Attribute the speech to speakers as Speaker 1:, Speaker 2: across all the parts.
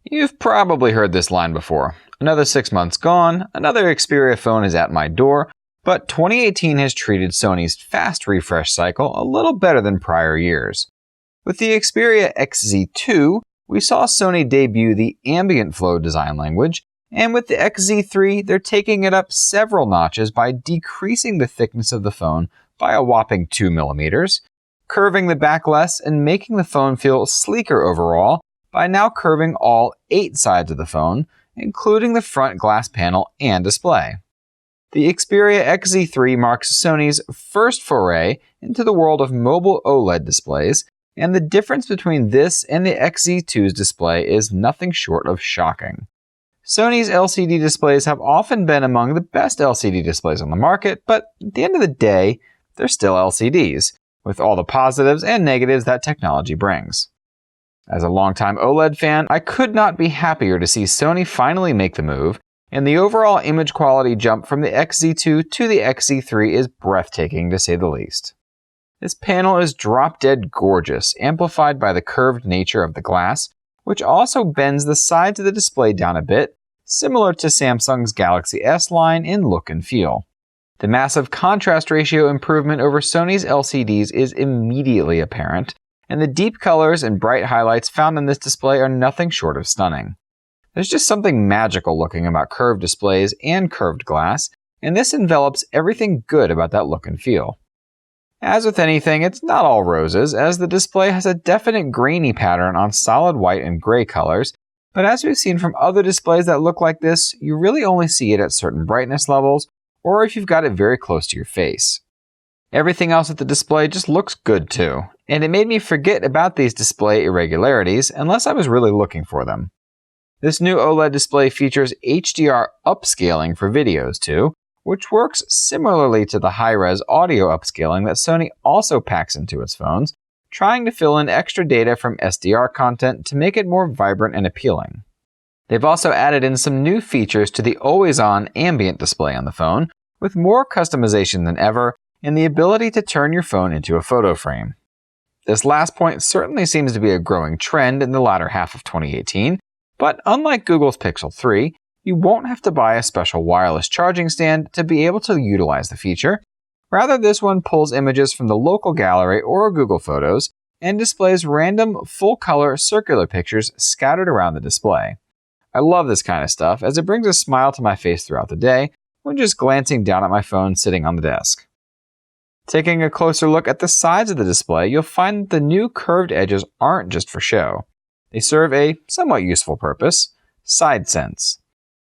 Speaker 1: You've probably heard this line before. Another 6 months gone, another Xperia phone is at my door, but 2018 has treated Sony's fast refresh cycle a little better than prior years. With the Xperia XZ2, we saw Sony debut the Ambient Flow design language, and with the XZ3, they're taking it up several notches by decreasing the thickness of the phone by a whopping 2mm, curving the back less and making the phone feel sleeker overall by now curving all 8 sides of the phone, including the front glass panel and display. The Xperia XZ3 marks Sony's first foray into the world of mobile OLED displays, and the difference between this and the XZ2's display is nothing short of shocking. Sony's LCD displays have often been among the best LCD displays on the market, but at the end of the day, they're still LCDs, with all the positives and negatives that technology brings. As a longtime OLED fan, I could not be happier to see Sony finally make the move, and the overall image quality jump from the XZ2 to the XZ3 is breathtaking to say the least. This panel is drop-dead gorgeous, amplified by the curved nature of the glass, which also bends the sides of the display down a bit, similar to Samsung's Galaxy S line in look and feel. The massive contrast ratio improvement over Sony's LCDs is immediately apparent, and the deep colors and bright highlights found in this display are nothing short of stunning. There's just something magical looking about curved displays and curved glass, and this envelops everything good about that look and feel. As with anything, it's not all roses, as the display has a definite grainy pattern on solid white and gray colors, but as we've seen from other displays that look like this, you really only see it at certain brightness levels, or if you've got it very close to your face. Everything else at the display just looks good too, and it made me forget about these display irregularities unless I was really looking for them. This new OLED display features HDR upscaling for videos too, which works similarly to the high-res audio upscaling that Sony also packs into its phones, trying to fill in extra data from SDR content to make it more vibrant and appealing. They've also added in some new features to the always-on ambient display on the phone, with more customization than ever, and the ability to turn your phone into a photo frame. This last point certainly seems to be a growing trend in the latter half of 2018, but unlike Google's Pixel 3, you won't have to buy a special wireless charging stand to be able to utilize the feature. Rather, this one pulls images from the local gallery or Google Photos and displays random full-color circular pictures scattered around the display. I love this kind of stuff as it brings a smile to my face throughout the day when just glancing down at my phone sitting on the desk. Taking a closer look at the sides of the display, you'll find that the new curved edges aren't just for show. They serve a somewhat useful purpose: side sense.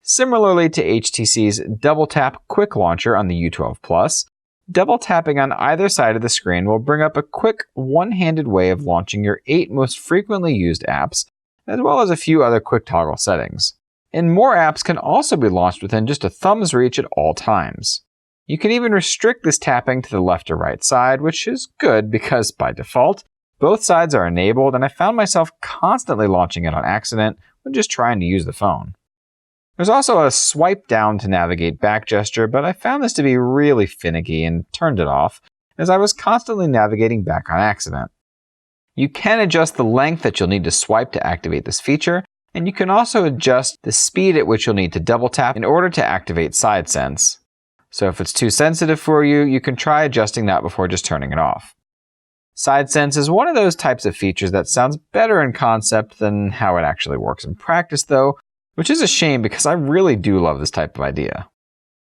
Speaker 1: Similarly to HTC's Double Tap Quick Launcher on the U12 Plus, double tapping on either side of the screen will bring up a quick, one-handed way of launching your 8 most frequently used apps, as well as a few other quick toggle settings. And more apps can also be launched within just a thumb's reach at all times. You can even restrict this tapping to the left or right side, which is good because, by default, both sides are enabled, and I found myself constantly launching it on accident when just trying to use the phone. There's also a swipe down to navigate back gesture, but I found this to be really finicky and turned it off, as I was constantly navigating back on accident. You can adjust the length that you'll need to swipe to activate this feature, and you can also adjust the speed at which you'll need to double tap in order to activate side sense. So if it's too sensitive for you, you can try adjusting that before just turning it off. Side sense is one of those types of features that sounds better in concept than how it actually works in practice though, which is a shame because I really do love this type of idea.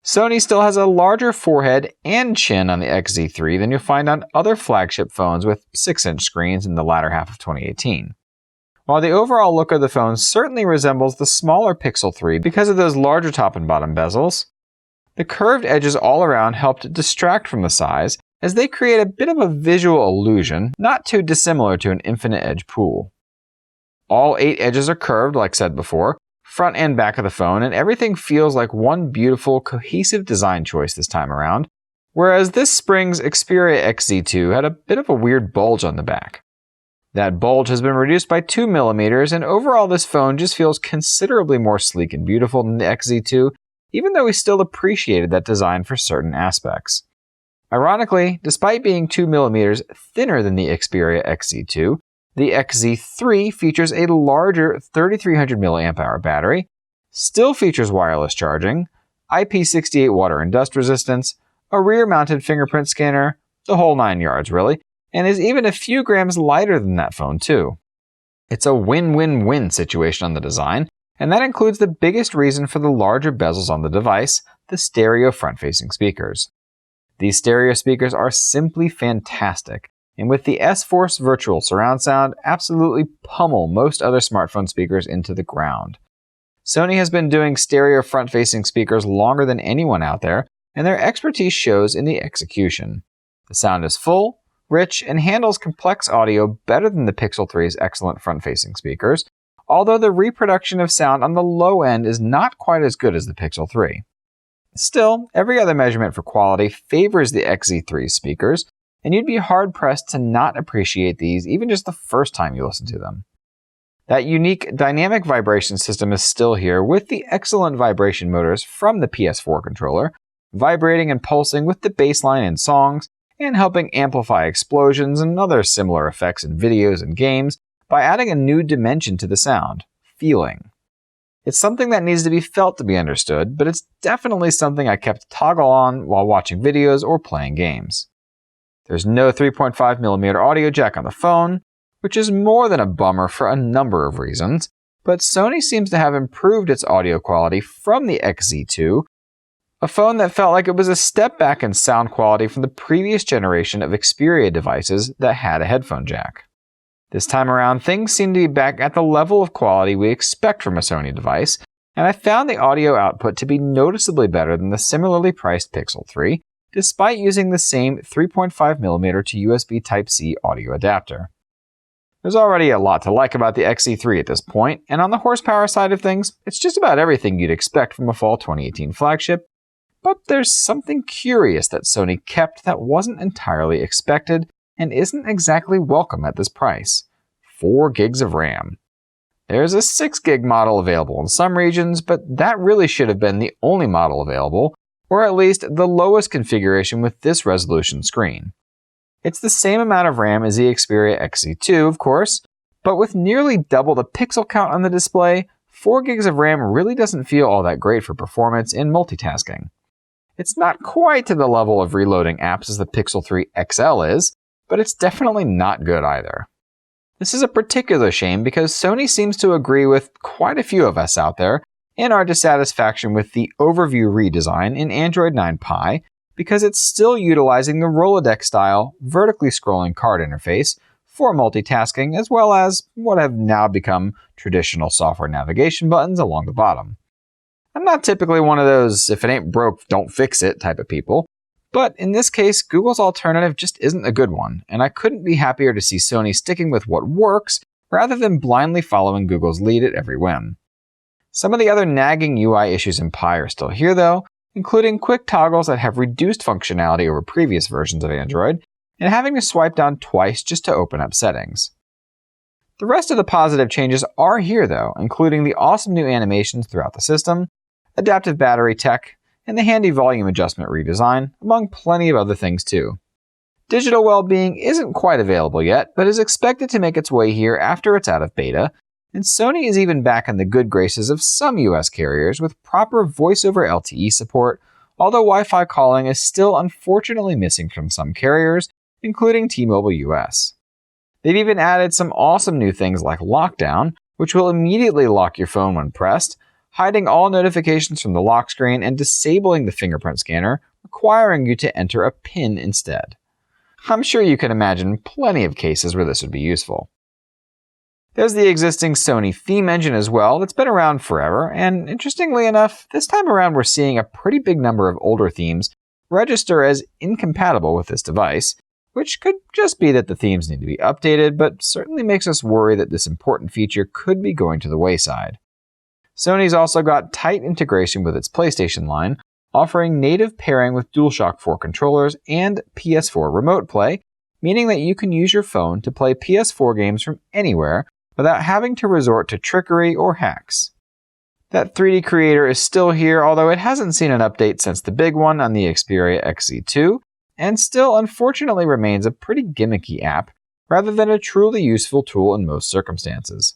Speaker 1: Sony still has a larger forehead and chin on the XZ3 than you'll find on other flagship phones with 6-inch screens in the latter half of 2018. While the overall look of the phone certainly resembles the smaller Pixel 3 because of those larger top and bottom bezels, the curved edges all around helped distract from the size as they create a bit of a visual illusion, not too dissimilar to an infinite edge pool. All 8 edges are curved, like said before, front and back of the phone, and everything feels like one beautiful, cohesive design choice this time around, whereas this spring's Xperia XZ2 had a bit of a weird bulge on the back. That bulge has been reduced by 2mm, and overall this phone just feels considerably more sleek and beautiful than the XZ2, even though we still appreciated that design for certain aspects. Ironically, despite being 2mm thinner than the Xperia XZ2, The XZ3 features a larger 3300 mAh battery, still features wireless charging, IP68 water and dust resistance, a rear-mounted fingerprint scanner, the whole 9 yards really, and is even a few grams lighter than that phone too. It's a win-win-win situation on the design, and that includes the biggest reason for the larger bezels on the device, the stereo front-facing speakers. These stereo speakers are simply fantastic, and with the S-Force virtual surround sound, absolutely pummel most other smartphone speakers into the ground. Sony has been doing stereo front-facing speakers longer than anyone out there, and their expertise shows in the execution. The sound is full, rich, and handles complex audio better than the Pixel 3's excellent front-facing speakers, although the reproduction of sound on the low end is not quite as good as the Pixel 3. Still, every other measurement for quality favors the XZ3's speakers, and you'd be hard-pressed to not appreciate these even just the first time you listen to them. That unique dynamic vibration system is still here with the excellent vibration motors from the PS4 controller, vibrating and pulsing with the bassline in songs, and helping amplify explosions and other similar effects in videos and games by adding a new dimension to the sound, feeling. It's something that needs to be felt to be understood, but it's definitely something I kept toggle on while watching videos or playing games. There's no 3.5mm audio jack on the phone, which is more than a bummer for a number of reasons, but Sony seems to have improved its audio quality from the XZ2, a phone that felt like it was a step back in sound quality from the previous generation of Xperia devices that had a headphone jack. This time around, things seem to be back at the level of quality we expect from a Sony device, and I found the audio output to be noticeably better than the similarly priced Pixel 3, despite using the same 3.5mm to USB Type-C audio adapter. There's already a lot to like about the XZ3 at this point, and on the horsepower side of things, it's just about everything you'd expect from a fall 2018 flagship, but there's something curious that Sony kept that wasn't entirely expected and isn't exactly welcome at this price: 4 gigs of RAM. There's a 6 gig model available in some regions, but that really should have been the only model available, or at least the lowest configuration with this resolution screen. It's the same amount of RAM as the Xperia XZ2, of course, but with nearly double the pixel count on the display, 4 gigs of RAM really doesn't feel all that great for performance in multitasking. It's not quite to the level of reloading apps as the Pixel 3 XL is, but it's definitely not good either. This is a particular shame because Sony seems to agree with quite a few of us out there in our dissatisfaction with the overview redesign in Android 9 Pie, because it's still utilizing the Rolodex-style, vertically scrolling card interface for multitasking, as well as what have now become traditional software navigation buttons along the bottom. I'm not typically one of those if it ain't broke, don't fix it type of people, but in this case, Google's alternative just isn't a good one, and I couldn't be happier to see Sony sticking with what works rather than blindly following Google's lead at every whim. Some of the other nagging UI issues in Pie are still here though, including quick toggles that have reduced functionality over previous versions of Android, and having to swipe down twice just to open up settings. The rest of the positive changes are here though, including the awesome new animations throughout the system, adaptive battery tech, and the handy volume adjustment redesign, among plenty of other things too. Digital well-being isn't quite available yet, but is expected to make its way here after it's out of beta, and Sony is even back in the good graces of some US carriers with proper voice-over LTE support, although Wi-Fi calling is still unfortunately missing from some carriers, including T-Mobile US. They've even added some awesome new things like Lockdown, which will immediately lock your phone when pressed, hiding all notifications from the lock screen and disabling the fingerprint scanner, requiring you to enter a PIN instead. I'm sure you can imagine plenty of cases where this would be useful. There's the existing Sony theme engine as well that's been around forever, and interestingly enough, this time around we're seeing a pretty big number of older themes register as incompatible with this device, which could just be that the themes need to be updated, but certainly makes us worry that this important feature could be going to the wayside. Sony's also got tight integration with its PlayStation line, offering native pairing with DualShock 4 controllers and PS4 Remote Play, meaning that you can use your phone to play PS4 games from anywhere without having to resort to trickery or hacks. That 3D Creator is still here, although it hasn't seen an update since the big one on the Xperia XZ2, and still unfortunately remains a pretty gimmicky app, rather than a truly useful tool in most circumstances.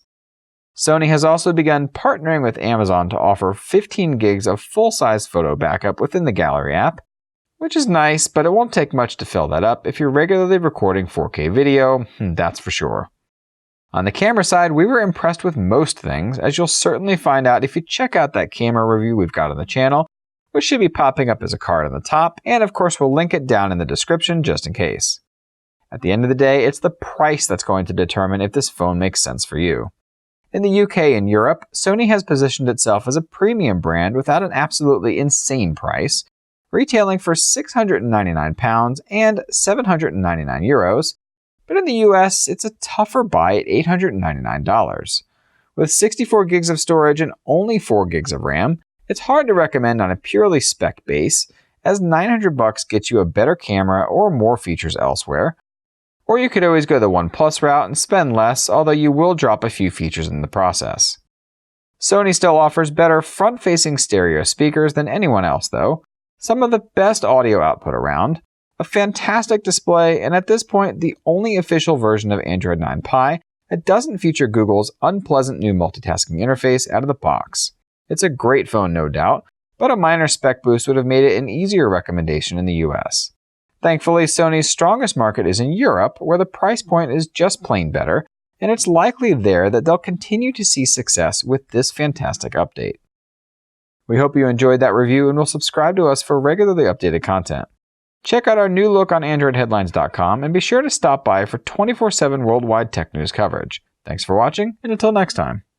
Speaker 1: Sony has also begun partnering with Amazon to offer 15 gigs of full-size photo backup within the Gallery app, which is nice, but it won't take much to fill that up if you're regularly recording 4K video, that's for sure. On the camera side, we were impressed with most things, as you'll certainly find out if you check out that camera review we've got on the channel, which should be popping up as a card on the top, and of course we'll link it down in the description just in case. At the end of the day, it's the price that's going to determine if this phone makes sense for you. In the UK and Europe, Sony has positioned itself as a premium brand without an absolutely insane price, retailing for £699 and €799, but in the US, it's a tougher buy at $899. With 64 gigs of storage and only 4 gigs of RAM, it's hard to recommend on a purely spec base, as $900 gets you a better camera or more features elsewhere. Or you could always go the OnePlus route and spend less, although you will drop a few features in the process. Sony still offers better front-facing stereo speakers than anyone else though, some of the best audio output around, a fantastic display, and at this point the only official version of Android 9 Pie that doesn't feature Google's unpleasant new multitasking interface out of the box. It's a great phone no doubt, but a minor spec boost would have made it an easier recommendation in the US. Thankfully, Sony's strongest market is in Europe, where the price point is just plain better, and it's likely there that they'll continue to see success with this fantastic update. We hope you enjoyed that review and will subscribe to us for regularly updated content. Check out our new look on AndroidHeadlines.com and be sure to stop by for 24/7 worldwide tech news coverage. Thanks for watching, and until next time.